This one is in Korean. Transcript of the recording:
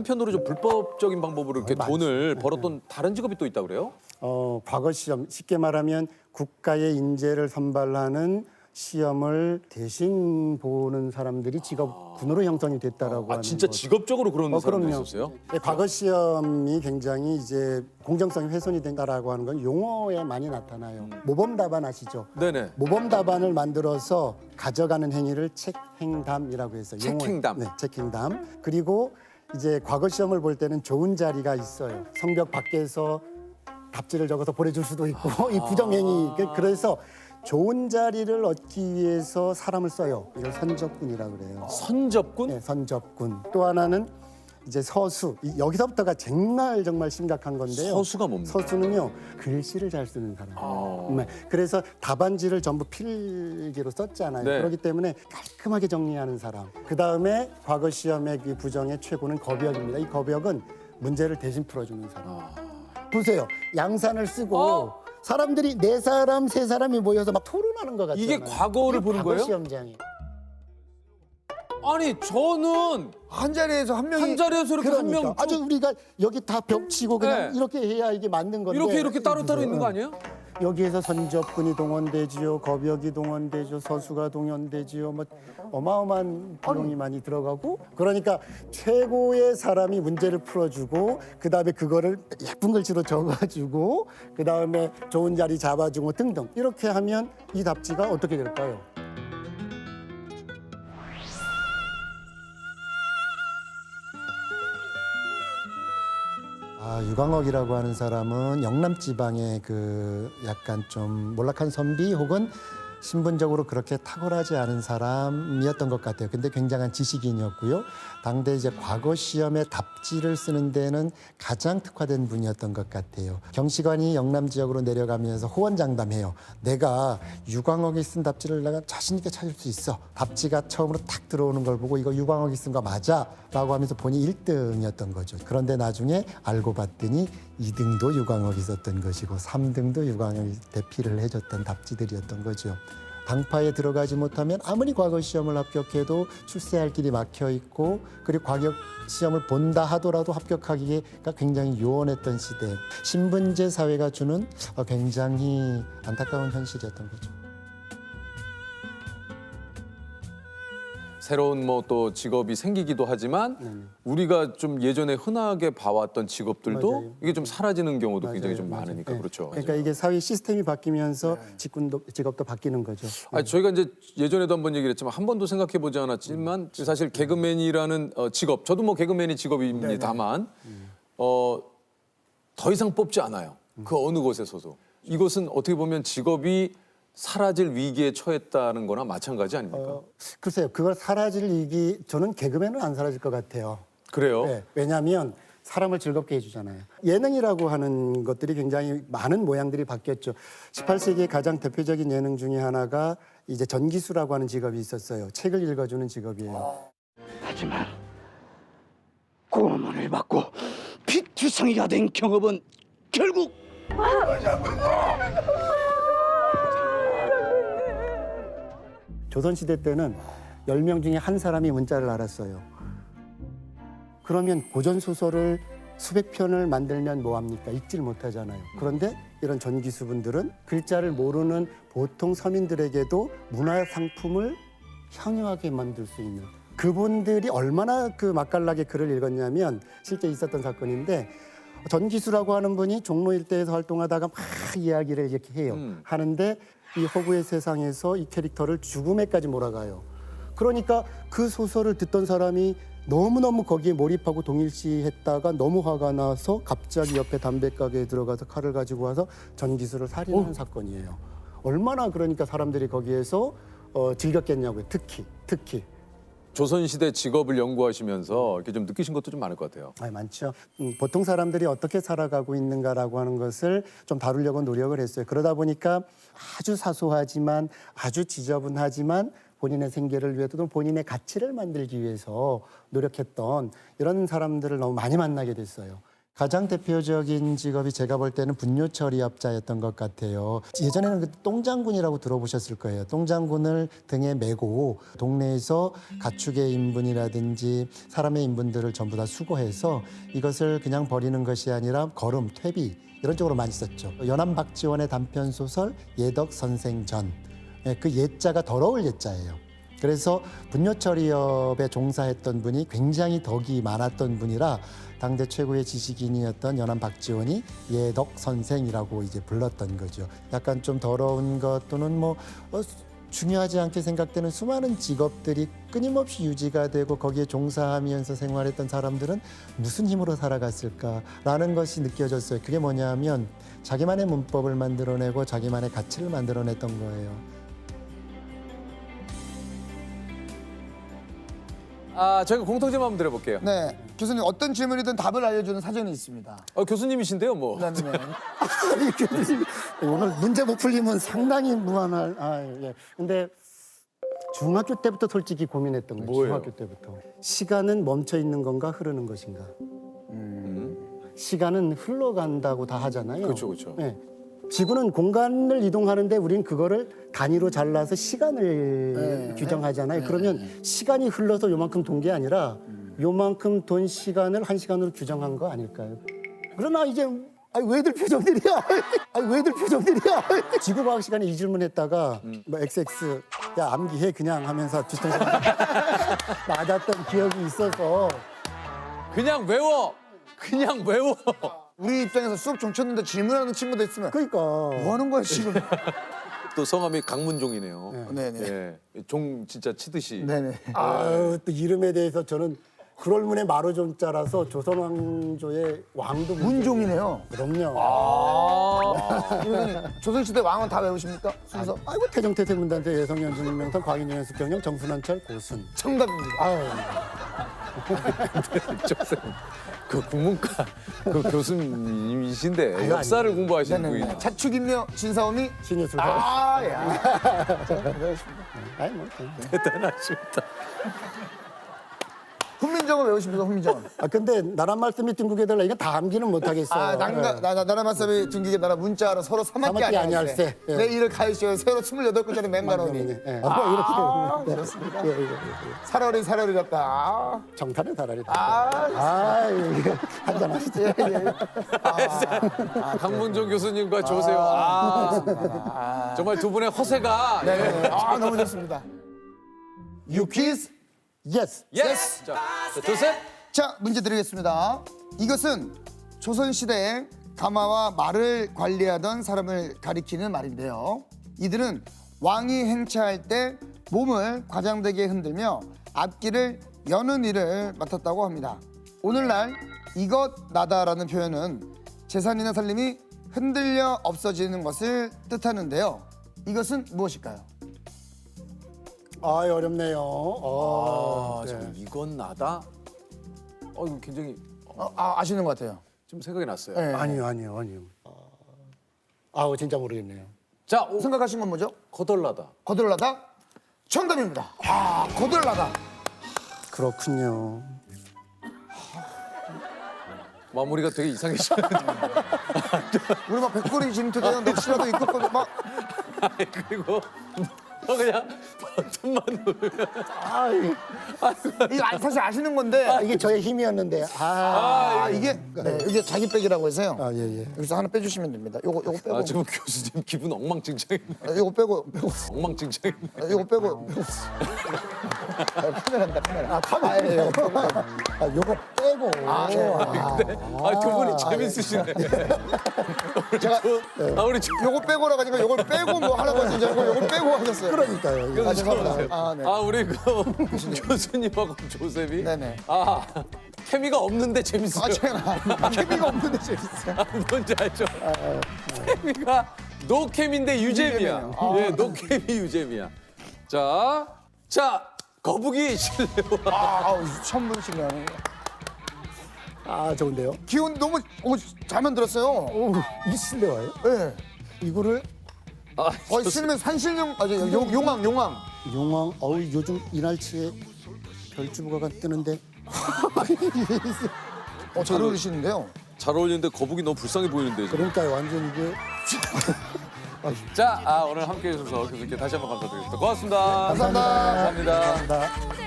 한편으로 좀 불법적인 방법으로 이렇게 돈을 벌었던 다른 직업이 또 있다고 그래요? 과거 시험, 쉽게 말하면 국가의 인재를 선발하는 시험을 대신 보는 사람들이 직업군으로 형성이 됐다라고 하는 진짜 것. 직업적으로 그런 사람도 그럼요. 있었어요? 네, 과거 시험이 굉장히 이제 공정성이 훼손이 된다라고 하는 건 용어에 많이 나타나요. 모범 답안 아시죠? 네네. 모범 답안을 만들어서 가져가는 행위를 책행담이라고 해서 책행담. 네, 책행담. 그리고 이제 과거 시험을 볼 때는 좋은 자리가 있어요. 성벽 밖에서 답지를 적어서 보내줄 수도 있고 이 부정행위. 그래서 좋은 자리를 얻기 위해서 사람을 써요. 이걸 선접군이라고 그래요. 선접군? 네, 선접군. 또 하나는 이제 서수. 여기서부터가 정말 심각한 건데요. 서수가 뭡니까? 서수는요, 글씨를 잘 쓰는 사람. 그래서 답안지를 전부 필기로 썼잖아요. 네. 그렇기 때문에 깔끔하게 정리하는 사람. 그 다음에 과거 시험의 그 부정의 최고는 겁역입니다. 이 겁역은 문제를 대신 풀어주는 사람. 보세요. 양산을 쓰고 사람들이 네 사람, 세 사람이 모여서 막 토론하는 것 같잖아요. 이게 과거를 보는 과거 거예요? 시험장이. 아니 저는 한 자리에서 한 명이 한 자리에서 이렇게 한 명 아주 우리가 여기 다 벽 치고 그냥 네. 이렇게 해야 이게 맞는 건데 이렇게 따로따로 있는 거 아니에요? 여기에서 선접군이 동원되지요, 겁역이 동원되죠, 서수가 동원되지요, 뭐 어마어마한 비용이 많이 들어가고 그러니까 최고의 사람이 문제를 풀어주고 그 다음에 그거를 예쁜 글씨로 적어주고 그 다음에 좋은 자리 잡아주고 등등 이렇게 하면 이 답지가 어떻게 될까요? 유광옥이라고 하는 사람은 영남 지방의 그 약간 좀 몰락한 선비 혹은 신분적으로 그렇게 탁월하지 않은 사람이었던 것 같아요. 근데 굉장한 지식인이었고요. 당대 이제 과거 시험에 답지를 쓰는 데는 가장 특화된 분이었던 것 같아요. 경시관이 영남 지역으로 내려가면서 호언장담해요. 내가 유광옥이 쓴 답지를 내가 자신 있게 찾을 수 있어. 답지가 처음으로 탁 들어오는 걸 보고 이거 유광옥이 쓴 거 맞아? 라고 하면서 본인이 1등이었던 거죠. 그런데 나중에 알고 봤더니 2등도 유광옥이 썼던 것이고 3등도 유광옥이 대피를 해줬던 답지들이었던 거죠. 당파에 들어가지 못하면 아무리 과거 시험을 합격해도 출세할 길이 막혀 있고 그리고 과거 시험을 본다 하더라도 합격하기가 굉장히 요원했던 시대. 신분제 사회가 주는 굉장히 안타까운 현실이었던 거죠. 새로운 뭐 또 직업이 생기기도 하지만 우리가 좀 예전에 흔하게 봐왔던 직업들도 맞아요. 이게 좀 사라지는 경우도 굉장히 맞아요, 좀 맞아요. 많으니까 네. 그렇죠. 그러니까 이게 사회 시스템이 바뀌면서 직업도 바뀌는 거죠. 아니, 저희가 이제 예전에도 한번 얘기를 했지만 한 번도 생각해 보지 않았지만 사실 개그맨이라는 직업, 저도 뭐 개그맨이 직업입니다만 더 이상 뽑지 않아요. 그 어느 곳에서도. 이것은 어떻게 보면 직업이 사라질 위기에 처했다는 거나 마찬가지 아닙니까? 글쎄요, 그걸 사라질 일이 저는 개그맨은 안 사라질 것 같아요. 그래요? 네, 왜냐하면 사람을 즐겁게 해주잖아요. 예능이라고 하는 것들이 굉장히 많은 모양들이 바뀌었죠. 18세기의 가장 대표적인 예능 중에 하나가 이제 전기수라고 하는 직업이 있었어요. 책을 읽어주는 직업이에요. 하지만 고문을 받고 피투성이가 된 경험은 결국 조선시대 때는 10명 중에 한 사람이 문자를 알았어요. 그러면 고전소설을 수백 편을 만들면 뭐합니까? 읽질 못하잖아요. 그런데 이런 전기수분들은 글자를 모르는 보통 서민들에게도 문화상품을 향유하게 만들 수 있는 그분들이 얼마나 그 맛깔나게 글을 읽었냐면 실제 있었던 사건인데 전기수라고 하는 분이 종로 일대에서 활동하다가 막 이야기를 이렇게 해요. 하는데 이 허구의 세상에서 이 캐릭터를 죽음에까지 몰아가요. 그러니까 그 소설을 듣던 사람이 너무너무 거기에 몰입하고 동일시했다가 너무 화가 나서 갑자기 옆에 담배가게에 들어가서 칼을 가지고 와서 전기수를 살인한 사건이에요. 얼마나 그러니까 사람들이 거기에서 즐겼겠냐고요. 특히. 조선시대 직업을 연구하시면서 이렇게 좀 느끼신 것도 좀 많을 것 같아요. 많죠. 보통 사람들이 어떻게 살아가고 있는가라고 하는 것을 좀 다루려고 노력을 했어요. 그러다 보니까 아주 사소하지만 아주 지저분하지만 본인의 생계를 위해 또는 본인의 가치를 만들기 위해서 노력했던 이런 사람들을 너무 많이 만나게 됐어요. 가장 대표적인 직업이 제가 볼 때는 분뇨 처리업자였던 것 같아요. 예전에는 그 똥장군이라고 들어보셨을 거예요. 똥장군을 등에 메고 동네에서 가축의 인분이라든지 사람의 인분들을 전부 다 수거해서 이것을 그냥 버리는 것이 아니라 거름, 퇴비 이런 쪽으로 많이 썼죠. 연암 박지원의 단편 소설 예덕 선생전. 그 예자가 더러울 예자예요. 그래서 분뇨 처리업에 종사했던 분이 굉장히 덕이 많았던 분이라 당대 최고의 지식인이었던 연암 박지원이 예덕 선생이라고 이제 불렀던 거죠. 약간 좀 더러운 것 또는 중요하지 않게 생각되는 수많은 직업들이 끊임없이 유지가 되고 거기에 종사하면서 생활했던 사람들은 무슨 힘으로 살아갔을까라는 것이 느껴졌어요. 그게 뭐냐면 자기만의 문법을 만들어내고 자기만의 가치를 만들어냈던 거예요. 저희가 공통점 한번 드려볼게요. 네, 교수님 어떤 질문이든 답을 알려주는 사전이 있습니다. 교수님이신데요, 뭐. 네. 오늘 문제 못 풀리면 상당히 무한할. 예. 근데 중학교 때부터 솔직히 고민했던 거예요. 뭐예요? 중학교 때부터. 시간은 멈춰 있는 건가 흐르는 것인가? 시간은 흘러간다고 다 하잖아요. 그렇죠, 그렇죠. 네. 지구는 공간을 이동하는데 우린 그거를 단위로 잘라서 시간을 규정하잖아요. 그러면 시간이 흘러서 요만큼 돈 게 아니라 요만큼 돈 시간을 한 시간으로 규정한 거 아닐까요? 그러나 이제 왜들 표정들이야? 왜들 표정들이야? 지구과학 시간에 이 질문했다가 XX 야 암기해 그냥 하면서 뒤통수 맞았던 기억이 있어서 그냥 외워! 그냥 외워! 우리 입장에서 수업 좀 쳤는데 질문하는 친구도 있으면 그러니까 뭐 하는 거야 지금? 또 성함이 강문종이네요. 네네. 예, 종 진짜 치듯이. 네네. 또 이름에 대해서 저는 그럴문의 마루존자라서 조선 왕조의 왕도 문종이네요. 그럼요. 교수님 조선시대 왕은 다 외우십니까? 순서? 아이고 태정태세 문단세 예성연중명선 광인연수 경영 정순환철 고순. 정답입니다. 아유. 그 국문과 그 교수님이신데 아유, 역사를 공부하시는 분이. 네네. 자축인묘 진사오미. 신예술. 야. 아이 뭐. 대단하십니다. 훈민정음 외우십니까? 훈민정음. 근데 나라 말씀이 등국해달라 이거 다 암기는 못하겠어요. 나라 말씀이 등기게 나라 문자로 서로 사막기 사막기 아니할세. 아니할세. 예. 내 일을 가이시오. 세로 28글자리 맹가노니. 예. 이렇게. 그렇습니다. 예. 살얼이다. 정탈은 살아리다. 한잔 하시죠. 강문종 교수님과 조세호. 정말 두 분의 허세가. 네. 너무 좋습니다. 유퀴즈. 예스. 예스! 자, 둘, 셋! 자, 문제 드리겠습니다. 이것은 조선시대에 가마와 말을 관리하던 사람을 가리키는 말인데요. 이들은 왕이 행차할 때 몸을 과장되게 흔들며 앞길을 여는 일을 맡았다고 합니다. 오늘날 이것 나다라는 표현은 재산이나 살림이 흔들려 없어지는 것을 뜻하는데요. 이것은 무엇일까요? 어렵네요. 지금 이건 나다? 이거 굉장히 아시는 것 같아요. 좀 생각이 났어요. 네. 아니요. 진짜 모르겠네요. 자, 생각하신 건 뭐죠? 거덜나다. 거들나다? 정답입니다. 거들나다. 그렇군요. 마무리가 되게 이상해지는데. 우리 막 백골이 진트대요. 넋이라도 입고 막 그리고 그냥 버튼만 누르면. 이거 사실 아시는 건데 이게 저의 힘이었는데. 이게 자기 백이라고 해서요. 예. 여기서 하나 빼주시면 됩니다. 요거 빼고. 지금 교수님 기분 엉망진창이네. 요거 빼고. 엉망진창이네. 요거 빼고. 카메라다. 요거 빼고. 두 분이 재밌으시네. 제가 우리 요거 빼고라고 하니까 요걸 빼고 뭐 하라고 하신 줄 알고 요걸 빼고 하셨어요. 그러니까요. 죄송합니다. 네. 우리 교수님하고 조셉이 네네. 케미가 없는데 재밌어요. 제가 케미가 없는데 재밌어요. 뭔지 알죠? 케미가 노케미인데 유잼이야. 예, 노케미 유잼이야. 자, 거북이 실내화. 처음 보시면 좋은데요. 기운 너무 잘 만들었어요. 이 실내화요? 네. 이거를 거의 실면 산신령 용왕. 용왕. 요즘 이날치에 별주부가 뜨는데. 잘 어울리시는데요. 잘 어울리는데 거북이 너무 불쌍해 보이는데. 지금. 그러니까 완전 이게 자, 오늘 함께 해주셔서 교수님께 다시 한번 감사드리겠습니다. 고맙습니다. 감사합니다. 감사합니다. 감사합니다.